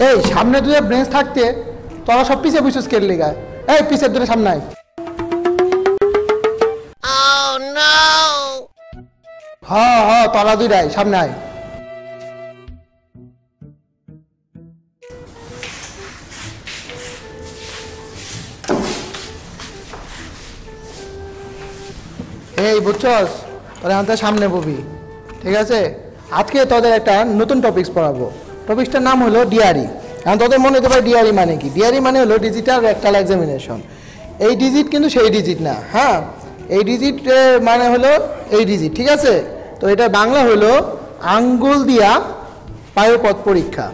এই সামনে দুটো ব্রেঞ্চ থাকতে তোরা সব পিছে বসে স্কেল লেগা এই পিছের দুটো সামনে আয় হ্যাঁ তোরা দুইটাই সামনে আয় এই বুঝছস তোরা আমাদের সামনে ববি ঠিক আছে আজকে তোদের একটা নতুন টপিকস পড়াবো টপিকসটার নাম হলো ডিআরই এখন তোদের মনে হতে পারে ডিআরই মানে কি ডিআরই মানে হলো ডিজিটাল রেকটাল এক্সামিনেশন এই ডিজিট কিন্তু সেই ডিজিট না হ্যাঁ এই ডিজিট মানে হলো এই ডিজিট ঠিক আছে তো এটা বাংলা হলো আঙ্গুল দিয়া পায়ুপথ পরীক্ষা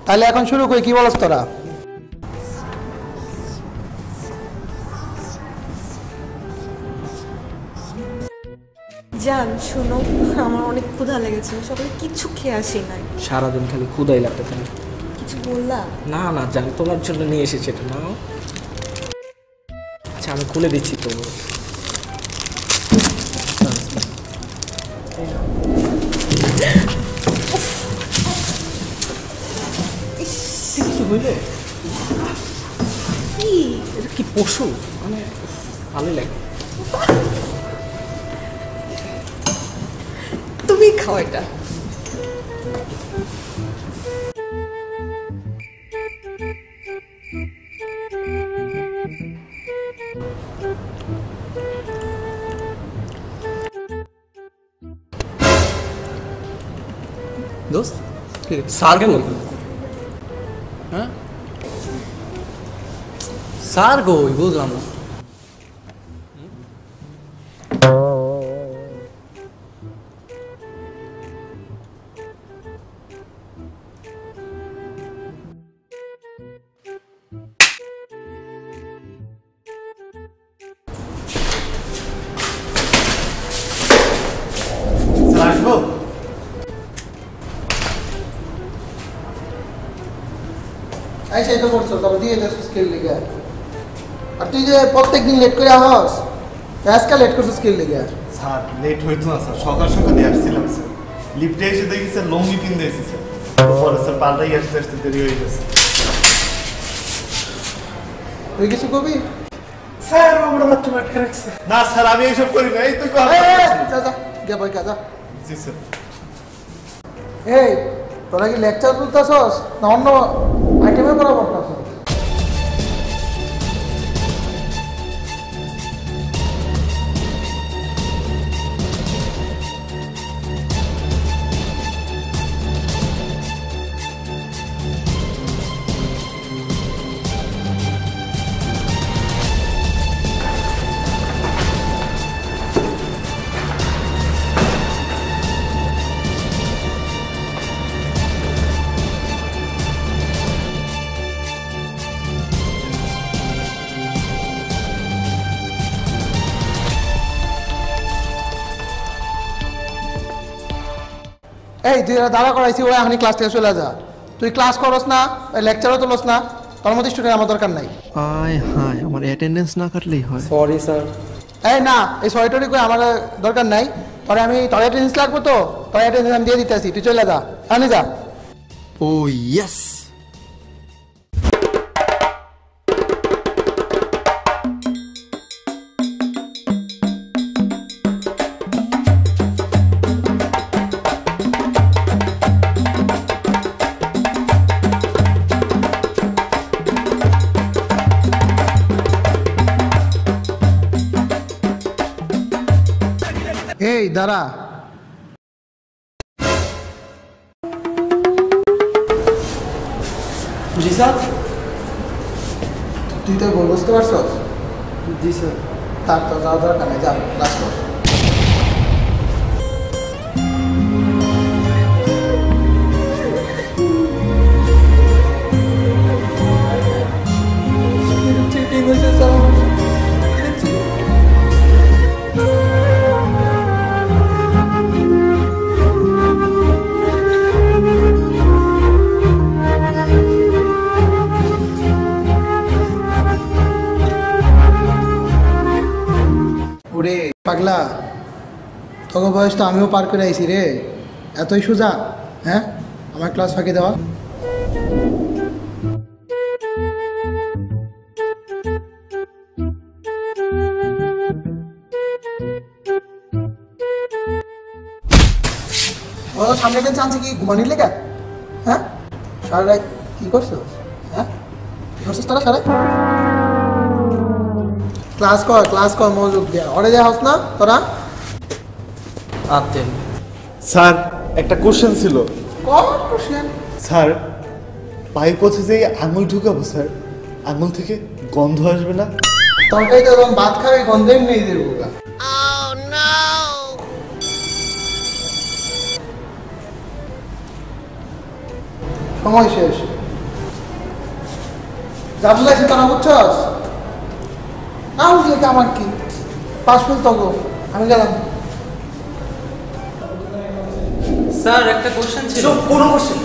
তাহলে এখন শুরু করি কি বলছ তোরা জান শুনো আমার অনেক ক্ষুধা লেগেছে সকালে কিছু খেয়ে আসি নাই সারাদিন খালি ক্ষুধাই লাগতে থাকে কিছু বললা না না জান তোমার জন্য নিয়ে এসেছি এটা নাও আচ্ছা আমি খুলে দিচ্ছি তো কিছু হইলো এটা কি পশু মানে ভালোই লাগে তুমি খাও এটা দোস্ত স্যার কেন হ্যাঁ স্যার কই বুঝলাম না এই সেই তো করছো তবে দিয়ে দে স্কিল লিগা আর তুই যে প্রত্যেকদিন লেট করে আহস আজকে লেট করছিস স্কিল লিগা স্যার লেট হইতো না স্যার সকাল সকাল দিয়ে আসছিলাম স্যার লিফটে এসে দেখি স্যার লঙ্গি কিনতে এসেছি স্যার পরে স্যার পাল্টাই আসতে আসতে দেরি হয়ে গেছে তুই কিছু কবি স্যার আমরা মাত্র আটকে রাখছে না স্যার আমি এইসব করি না এই তুই কর যা যা গে বই কাজা জি স্যার এই তোরা কি লেকচার করতেছস না অন্য আইটেমে পড়া পড়তেছস এই তুই দাঁড়া করাইছি ওরা এখনই ক্লাস থেকে চলে যা তুই ক্লাস করস না লেকচারও তোলস না তোর মতো স্টুডেন্ট আমার দরকার নাই আয় হায় আমার অ্যাটেন্ডেন্স না কাটলেই হয় সরি স্যার এই না এই সরিটরি করে আমার দরকার নাই তোর অ্যাটেন্ডেন্স লাগবে তো তোর অ্যাটেন্ডেন্স আমি দিয়ে দিতে আসি তুই চলে যা আমি যা ও ইয়েস এই দাঁড়া। জি স্যার। তুই তো বুঝতে পারছস? জি স্যার। তার তো যাওয়া দরকার নেই, যা ক্লাস কর। ওরে পাগলা, তোকে বয়স তো আমিও পার করে আইছি রে। এতই সোজা হ্যাঁ আমার ক্লাস ফাঁকি দেওয়া? ও সামনে কেন চান্সে কি ঘুমানির লেগা? হ্যাঁ সারা রাত কি করছো? হ্যাঁ কি করছিস তোরা সারা? ক্লাস কর মনোযোগ দিয়া। ওরে যা হস না তোরা? আতেন স্যার একটা কোশ্চেন ছিল। কর কোশ্চেন। স্যার পাইপ পথে যে আঙুল ঢুকাবো স্যার, আঙুল থেকে গন্ধ আসবে না? তরকারিতে যখন ভাত খাবে গন্ধেই নেই দেবো গা। সময় শেষ। যা বুঝাইছে তা না বুঝছস? না বুঝলে কি আমার কি? পাঁচ ফুল তগো, আমি গেলাম। স্যার একটা কোশ্চেন ছিল। কোনো কোশ্চেন